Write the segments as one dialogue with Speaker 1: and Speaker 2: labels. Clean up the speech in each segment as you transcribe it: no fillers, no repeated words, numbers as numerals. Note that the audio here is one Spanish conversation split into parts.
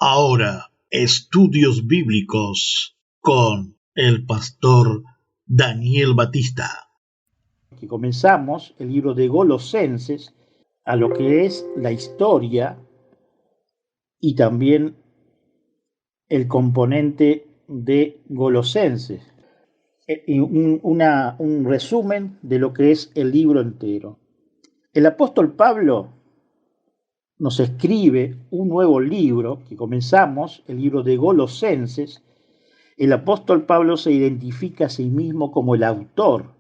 Speaker 1: Ahora, estudios bíblicos con el pastor Daniel Batista.
Speaker 2: Que comenzamos el libro de Colosenses a lo que es la historia y también el componente de Colosenses. Un resumen de lo que es el libro entero. El apóstol Pablo nos escribe un nuevo libro que comenzamos, el libro de Colosenses. El apóstol Pablo se identifica a sí mismo como el autor,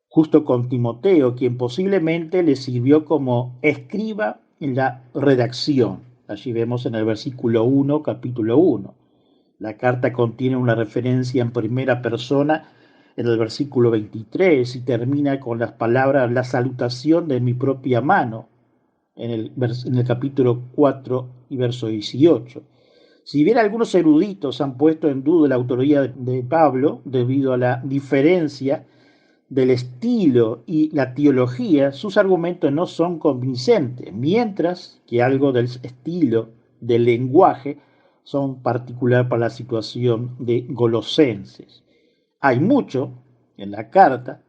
Speaker 2: justo con Timoteo, quien posiblemente le sirvió como escriba en la redacción. Allí vemos en el versículo 1, capítulo 1. La carta contiene una referencia en primera persona en el versículo 23 y termina con las palabras la salutación de mi propia mano en el capítulo 4 y verso 18. Si bien algunos eruditos han puesto en duda la autoría de Pablo debido a la diferencia del estilo y la teología, sus argumentos no son convincentes, mientras que algo del estilo, del lenguaje, son particular para la situación de Colosenses. Hay mucho en la carta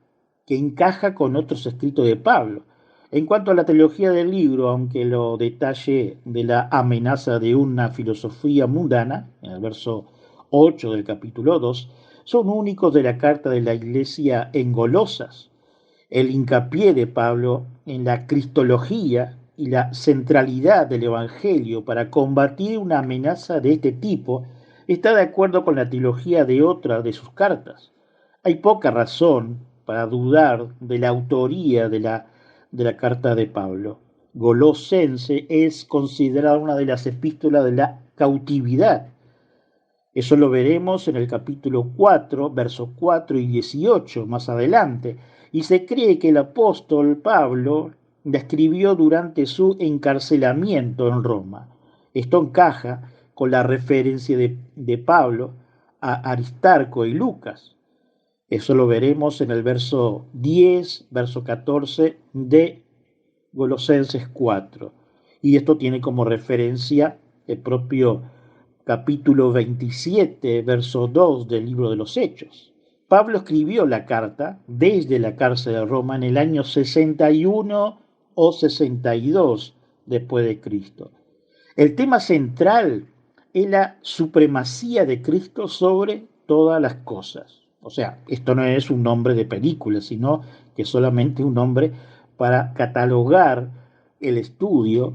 Speaker 2: que encaja con otros escritos de Pablo. En cuanto a la teología del libro, aunque lo detalle de la amenaza de una filosofía mundana, en el verso 8 del capítulo 2, son únicos de la carta de la iglesia en Golosas. El hincapié de Pablo en la cristología y la centralidad del Evangelio para combatir una amenaza de este tipo está de acuerdo con la teología de otras de sus cartas. Hay poca razón para dudar de la autoría de la carta de Pablo. Colosense es considerada una de las epístolas de la cautividad. Eso lo veremos en el capítulo 4, versos 4 y 18 más adelante. Y se cree que el apóstol Pablo la escribió durante su encarcelamiento en Roma. Esto encaja con la referencia de Pablo a Aristarco y Lucas. Eso lo veremos en el verso 10, verso 14 de Colosenses 4. Y esto tiene como referencia el propio capítulo 27, verso 2 del libro de los Hechos. Pablo escribió la carta desde la cárcel de Roma en el año 61 o 62 después de Cristo. El tema central es la supremacía de Cristo sobre todas las cosas. O sea, esto no es un nombre de película, sino que es solamente un nombre para catalogar el estudio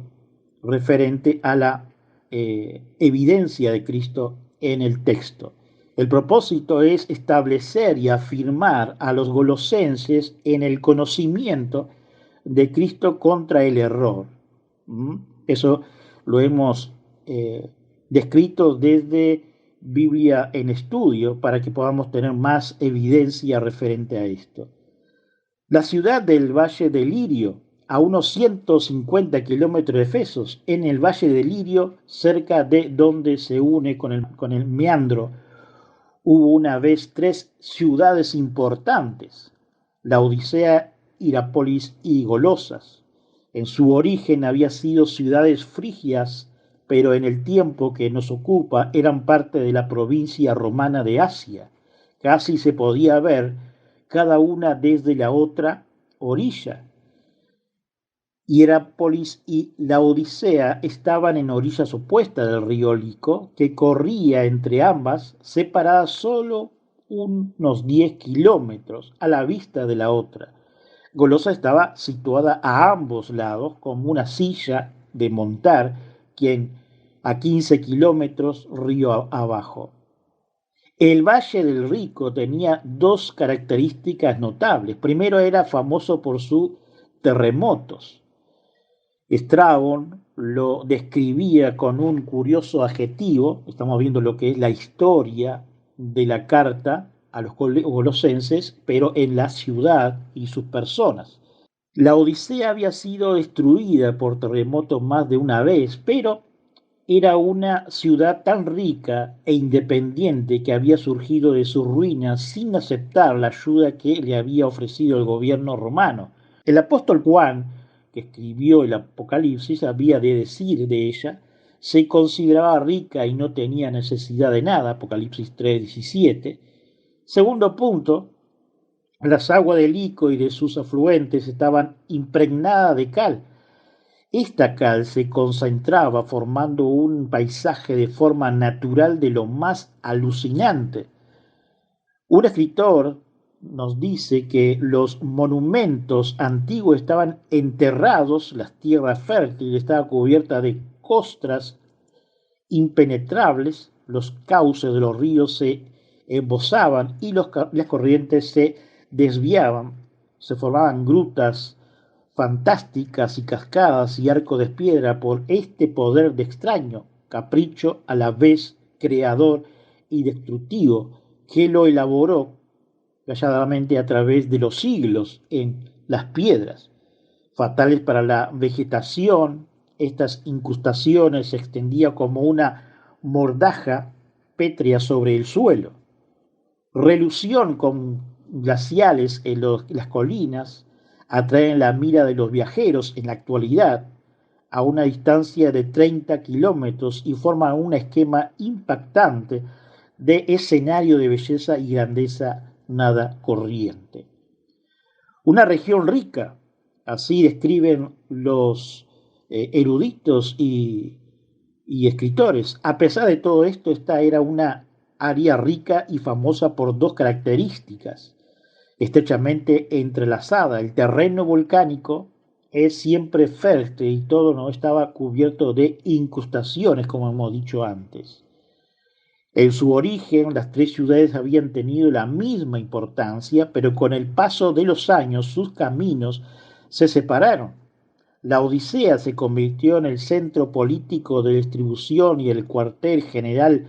Speaker 2: referente a la evidencia de Cristo en el texto. El propósito es establecer y afirmar a los colosenses en el conocimiento de Cristo contra el error. Eso lo hemos descrito desde Biblia en estudio para que podamos tener más evidencia referente a esto. La ciudad del Valle de Lirio, a unos 150 kilómetros de Efesos, en el Valle de Lirio, cerca de donde se une con el Meandro, hubo una vez 3 ciudades importantes: Laodicea, Hierápolis y Golosas. En su origen había sido ciudades frigias, pero en el tiempo que nos ocupa eran parte de la provincia romana de Asia. Casi se podía ver cada una desde la otra orilla. Hierápolis y Laodicea estaban en orillas opuestas del río Lico, que corría entre ambas, separadas solo unos 10 kilómetros a la vista de la otra. Golosa estaba situada a ambos lados, como una silla de montar, quien a 15 kilómetros río abajo. El Valle del Rico tenía 2 características notables. Primero, era famoso por sus terremotos. Estrabón lo describía con un curioso adjetivo. Estamos viendo lo que es la historia de la carta a los colosenses, pero en la ciudad y sus personas. La Odisea había sido destruida por terremotos más de una vez, pero era una ciudad tan rica e independiente que había surgido de sus ruinas sin aceptar la ayuda que le había ofrecido el gobierno romano. El apóstol Juan, que escribió el Apocalipsis, había de decir de ella se consideraba rica y no tenía necesidad de nada, Apocalipsis 3:17. Segundo punto, las aguas del Ico y de sus afluentes estaban impregnadas de cal. Esta cal se concentraba formando un paisaje de forma natural de lo más alucinante. Un escritor nos dice que los monumentos antiguos estaban enterrados, las tierras fértiles estaban cubiertas de costras impenetrables, los cauces de los ríos se embozaban y las corrientes se desviaban, se formaban grutas fantásticas y cascadas y arcos de piedra por este poder de extraño, capricho a la vez creador y destructivo, que lo elaboró calladamente a través de los siglos en las piedras, fatales para la vegetación. Estas incrustaciones se extendían como una mordaja pétrea sobre el suelo. Relución con glaciales en las colinas atraen la mira de los viajeros en la actualidad a una distancia de 30 kilómetros y forman un esquema impactante de escenario de belleza y grandeza nada corriente. Una región rica, así describen los eruditos y escritores. A pesar de todo esto, esta era una área rica y famosa por dos características estrechamente entrelazada. El terreno volcánico es siempre fértil y todo no estaba cubierto de incrustaciones, como hemos dicho antes. En su origen, las tres ciudades habían tenido la misma importancia, pero con el paso de los años sus caminos se separaron. La Odisea se convirtió en el centro político de distribución y el cuartel general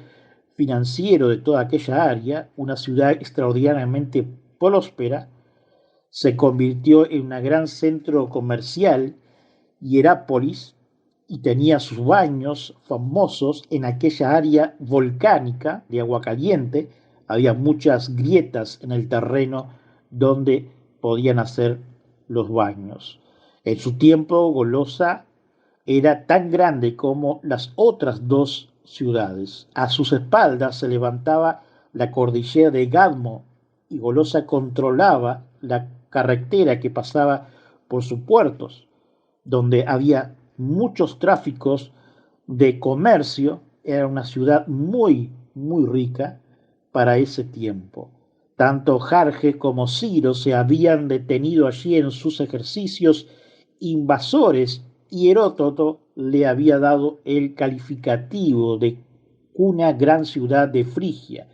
Speaker 2: financiero de toda aquella área. Una ciudad extraordinariamente próspera se convirtió en un gran centro comercial. Hierápolis y tenía sus baños famosos en aquella área volcánica de agua caliente. Había muchas grietas en el terreno donde podían hacer los baños. En su tiempo, Golosa era tan grande como las otras dos ciudades. A sus espaldas se levantaba la cordillera de Gadmo y Golosa controlaba la carretera que pasaba por sus puertos, donde había muchos tráficos de comercio. Era una ciudad muy, muy rica para ese tiempo. Tanto Jarge como Ciro se habían detenido allí en sus ejercicios invasores y Heródoto le había dado el calificativo de una gran ciudad de Frigia,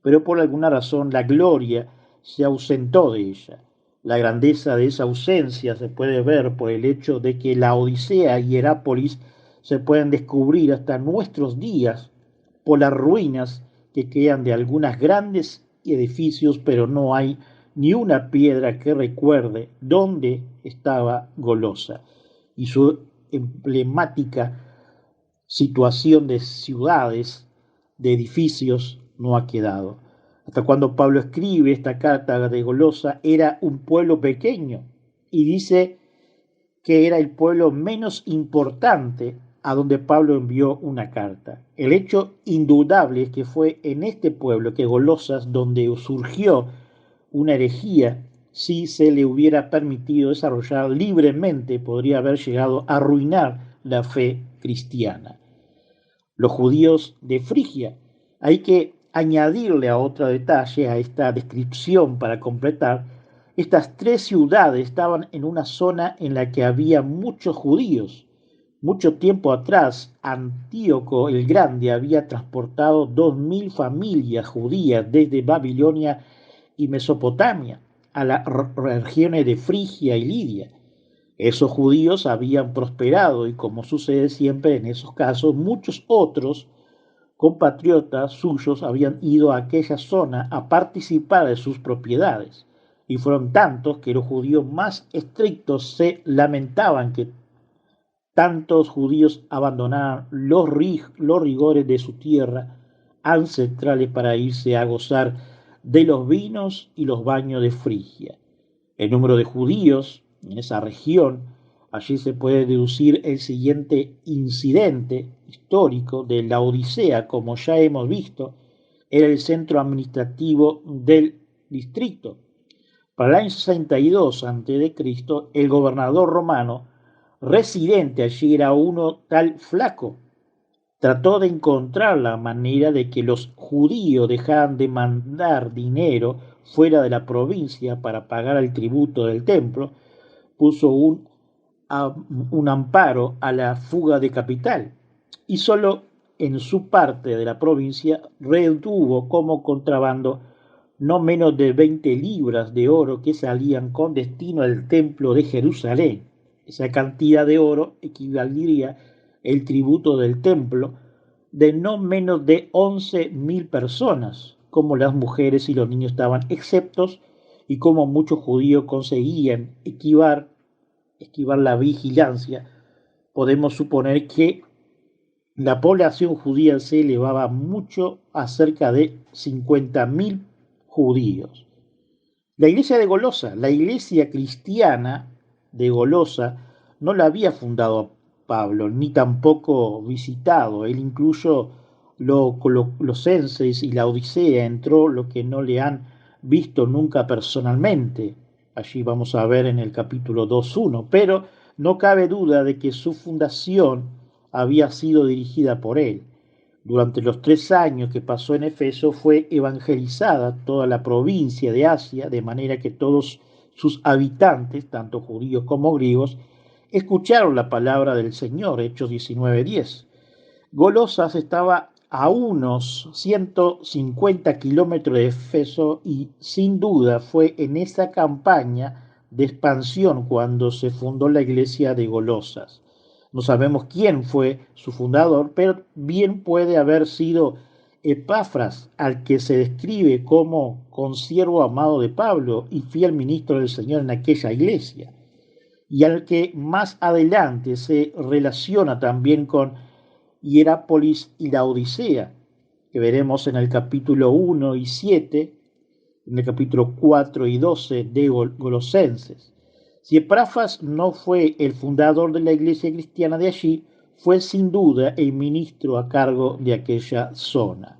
Speaker 2: pero por alguna razón la gloria se ausentó de ella. La grandeza de esa ausencia se puede ver por el hecho de que la Odisea y Hierápolis se pueden descubrir hasta nuestros días por las ruinas que quedan de algunas grandes edificios, pero no hay ni una piedra que recuerde dónde estaba Golosa y su emblemática situación de ciudades, de edificios, no ha quedado. Hasta cuando Pablo escribe esta carta de Golosa era un pueblo pequeño y dice que era el pueblo menos importante a donde Pablo envió una carta. El hecho indudable es que fue en este pueblo que Golosas donde surgió una herejía. Si se le hubiera permitido desarrollar libremente, podría haber llegado a arruinar la fe cristiana. Los judíos de Frigia, hay que añadirle a otro detalle a esta descripción para completar. Estas tres ciudades estaban en una zona en la que había muchos judíos. Mucho tiempo atrás, Antíoco el Grande había transportado 2000 familias judías desde Babilonia y Mesopotamia a las regiones de Frigia y Lidia. Esos judíos habían prosperado y, como sucede siempre en esos casos, muchos otros compatriotas suyos habían ido a aquella zona a participar de sus propiedades, y fueron tantos que los judíos más estrictos se lamentaban que tantos judíos abandonaran los rigores de su tierra ancestrales para irse a gozar de los vinos y los baños de Frigia. El número de judíos en esa región, allí se puede deducir el siguiente incidente histórico de la Odisea, como ya hemos visto, era el centro administrativo del distrito. Para el año 62 a.C., el gobernador romano residente allí era uno tal Flaco. Trató de encontrar la manera de que los judíos dejaran de mandar dinero fuera de la provincia para pagar el tributo del templo. Puso un amparo a la fuga de capital y solo en su parte de la provincia retuvo como contrabando no menos de 20 libras de oro que salían con destino al templo de Jerusalén. Esa cantidad de oro equivaldría el tributo del templo de no menos de 11.000 personas, como las mujeres y los niños estaban exceptos y como muchos judíos conseguían esquivar la vigilancia. Podemos suponer que la población judía se elevaba mucho a cerca de 50.000 judíos. La iglesia de Golosa, la iglesia cristiana de Golosa, no la había fundado Pablo, ni tampoco visitado. Él incluso los censes y la Odisea entró lo que no le han visto nunca personalmente. Allí vamos a ver en el capítulo 2.1, pero no cabe duda de que su fundación había sido dirigida por él. Durante los 3 años que pasó en Efeso fue evangelizada toda la provincia de Asia, de manera que todos sus habitantes, tanto judíos como griegos, escucharon la palabra del Señor, Hechos 19:10. Golosas estaba a unos 150 kilómetros de Efeso y sin duda fue en esa campaña de expansión cuando se fundó la iglesia de Golosas. No sabemos quién fue su fundador, pero bien puede haber sido Epafras, al que se describe como consiervo amado de Pablo y fiel ministro del Señor en aquella iglesia, y al que más adelante se relaciona también con Hierápolis y la Odisea, que veremos en el capítulo 1 y 7, en el capítulo 4 y 12 de Colosenses. Si Epafras no fue el fundador de la iglesia cristiana de allí, fue sin duda el ministro a cargo de aquella zona.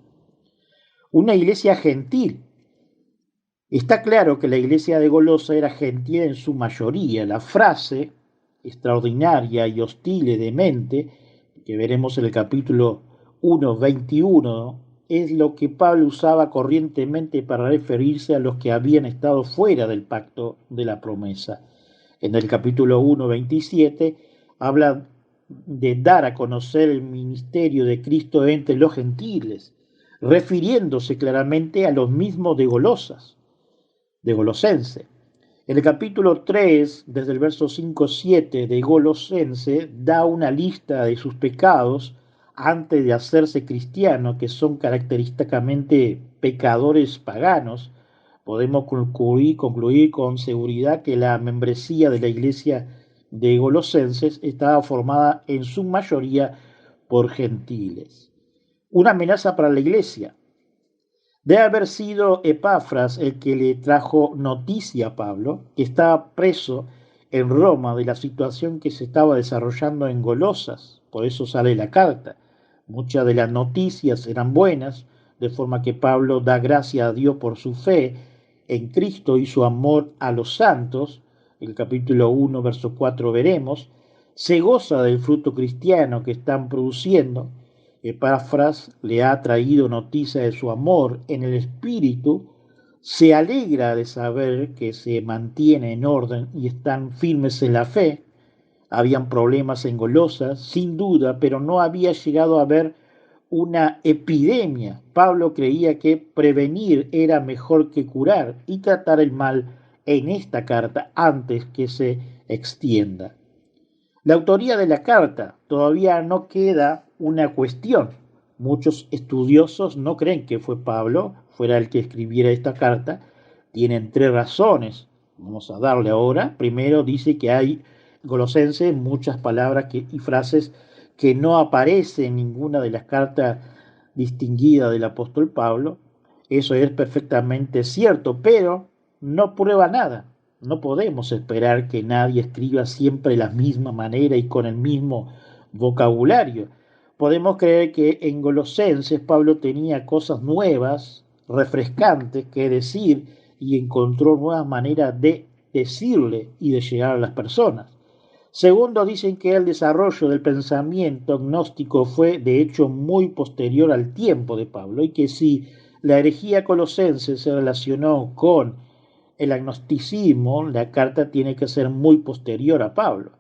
Speaker 2: Una iglesia gentil. Está claro que la iglesia de Golosa era gentil en su mayoría. La frase extraordinaria y hostil de mente, que veremos en el capítulo 1:21, es lo que Pablo usaba corrientemente para referirse a los que habían estado fuera del pacto de la promesa. En el capítulo 1:27 habla de dar a conocer el ministerio de Cristo entre los gentiles, refiriéndose claramente a los mismos de Golosense. En el capítulo 3, desde el verso 5-7 de Golosense, da una lista de sus pecados antes de hacerse cristiano, que son característicamente pecadores paganos. Podemos concluir con seguridad que la membresía de la iglesia de Golosenses estaba formada en su mayoría por gentiles. Una amenaza para la iglesia. Debe haber sido Epafras el que le trajo noticia a Pablo, que estaba preso en Roma, de la situación que se estaba desarrollando en Golosas. Por eso sale la carta. Muchas de las noticias eran buenas, de forma que Pablo da gracias a Dios por su fe en Cristo y su amor a los santos. En el capítulo 1, verso 4 veremos. Se goza del fruto cristiano que están produciendo. Epafras le ha traído noticia de su amor en el espíritu, se alegra de saber que se mantiene en orden y están firmes en la fe. Habían problemas en Golosas, sin duda, pero no había llegado a haber una epidemia. Pablo creía que prevenir era mejor que curar y tratar el mal en esta carta antes que se extienda. La autoría de la carta todavía no queda una cuestión. Muchos estudiosos no creen que fue Pablo, fuera el que escribiera esta carta. Tienen 3 razones. Vamos a darle ahora. Primero, dice que hay Colosenses muchas palabras y frases que no aparecen en ninguna de las cartas distinguidas del apóstol Pablo. Eso es perfectamente cierto, pero no prueba nada. No podemos esperar que nadie escriba siempre de la misma manera y con el mismo vocabulario. podemos creer que en Colosenses Pablo tenía cosas nuevas, refrescantes que decir y encontró nuevas maneras de decirle y de llegar a las personas. Segundo, dicen que el desarrollo del pensamiento gnóstico fue de hecho muy posterior al tiempo de Pablo y que si la herejía colosense se relacionó con el agnosticismo, la carta tiene que ser muy posterior a Pablo.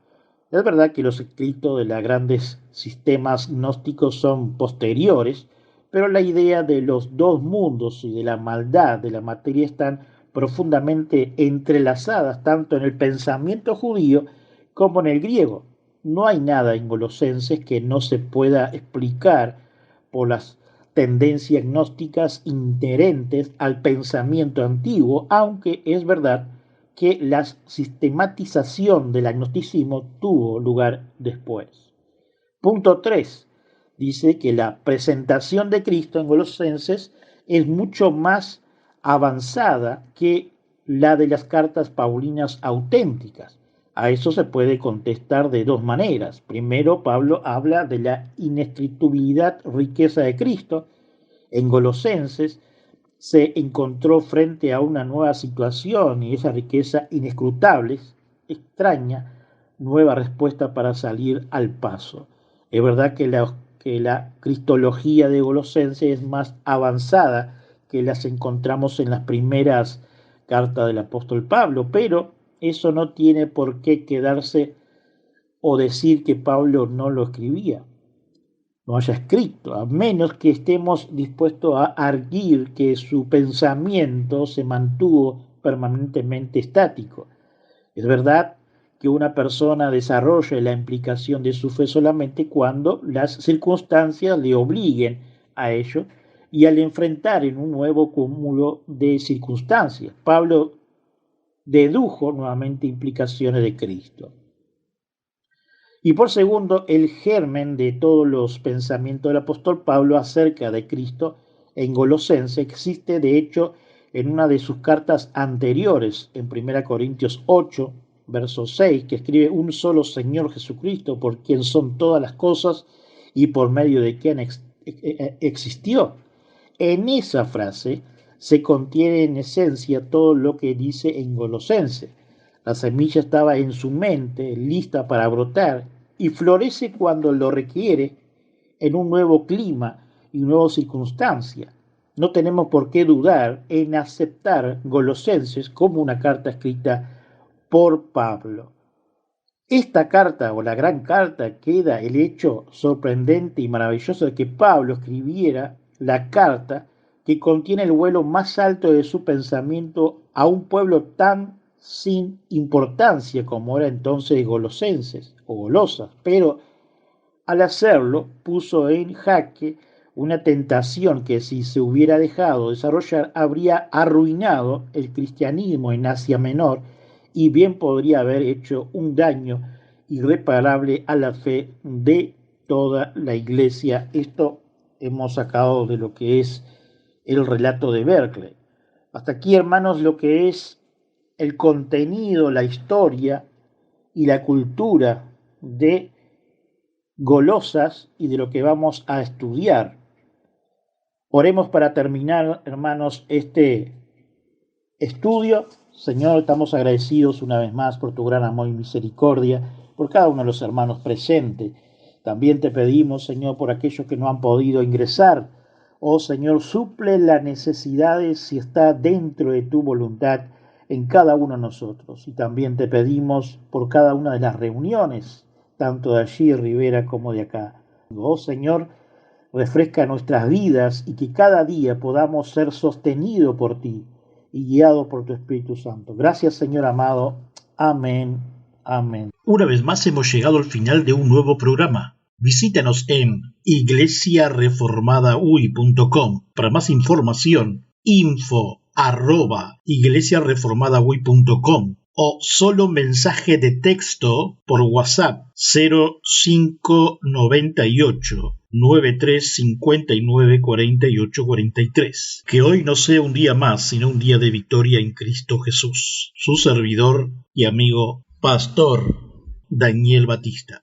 Speaker 2: Es verdad que los escritos de los grandes sistemas gnósticos son posteriores, pero la idea de los dos mundos y de la maldad de la materia están profundamente entrelazadas tanto en el pensamiento judío como en el griego. No hay nada en Colosenses que no se pueda explicar por las tendencias gnósticas inherentes al pensamiento antiguo, aunque es verdad que la sistematización del agnosticismo tuvo lugar después. Punto 3. Dice que la presentación de Cristo en Colosenses es mucho más avanzada que la de las cartas paulinas auténticas. A eso se puede contestar de dos maneras. Primero, Pablo habla de la inescrutabilidad riqueza de Cristo. En Colosenses se encontró frente a una nueva situación y esa riqueza inescrutable, extraña, nueva respuesta para salir al paso. Es verdad que la cristología de Colosenses es más avanzada que las encontramos en las primeras cartas del apóstol Pablo, pero eso no tiene por qué quedarse o decir que Pablo no lo escribía, no haya escrito, a menos que estemos dispuestos a arguir que su pensamiento se mantuvo permanentemente estático. Es verdad que una persona desarrolla la implicación de su fe solamente cuando las circunstancias le obliguen a ello y al enfrentar en un nuevo cúmulo de circunstancias. Pablo dedujo nuevamente implicaciones de Cristo. Y por segundo, el germen de todos los pensamientos del apóstol Pablo acerca de Cristo en Colosenses existe de hecho en una de sus cartas anteriores, en 1 Corintios 8, verso 6, que escribe: un solo Señor Jesucristo, por quien son todas las cosas y por medio de quien existió. En esa frase se contiene en esencia todo lo que dice en Colosenses. La semilla estaba en su mente, lista para brotar, y florece cuando lo requiere en un nuevo clima y nuevas circunstancias. No tenemos por qué dudar en aceptar Colosenses como una carta escrita por Pablo. Esta carta, o la gran carta, queda el hecho sorprendente y maravilloso de que Pablo escribiera la carta que contiene el vuelo más alto de su pensamiento a un pueblo tan sin importancia como era entonces Colosenses o Golosas, pero al hacerlo puso en jaque una tentación que, si se hubiera dejado desarrollar, habría arruinado el cristianismo en Asia Menor y bien podría haber hecho un daño irreparable a la fe de toda la iglesia. Esto hemos sacado de lo que es el relato de Berkeley. Hasta aquí, hermanos, lo que es el contenido, la historia y la cultura de Golosas y de lo que vamos a estudiar. Oremos para terminar, hermanos, este estudio. Señor, estamos agradecidos una vez más por tu gran amor y misericordia, por cada uno de los hermanos presentes. También te pedimos, Señor, por aquellos que no han podido ingresar. Oh Señor, suple las necesidades si está dentro de tu voluntad en cada uno de nosotros. Y también te pedimos por cada una de las reuniones, tanto de allí, Rivera, como de acá. Oh Señor, refresca nuestras vidas y que cada día podamos ser sostenidos por ti y guiados por tu Espíritu Santo. Gracias, Señor amado. Amén. Amén.
Speaker 1: Una vez más hemos llegado al final de un nuevo programa. Visítanos en iglesiareformadaui.com. Para más información, info@iglesiareformadaui.com o solo mensaje de texto por WhatsApp 0598 9359 4843. Que hoy no sea un día más, sino un día de victoria en Cristo Jesús. Su servidor y amigo, Pastor Daniel Batista.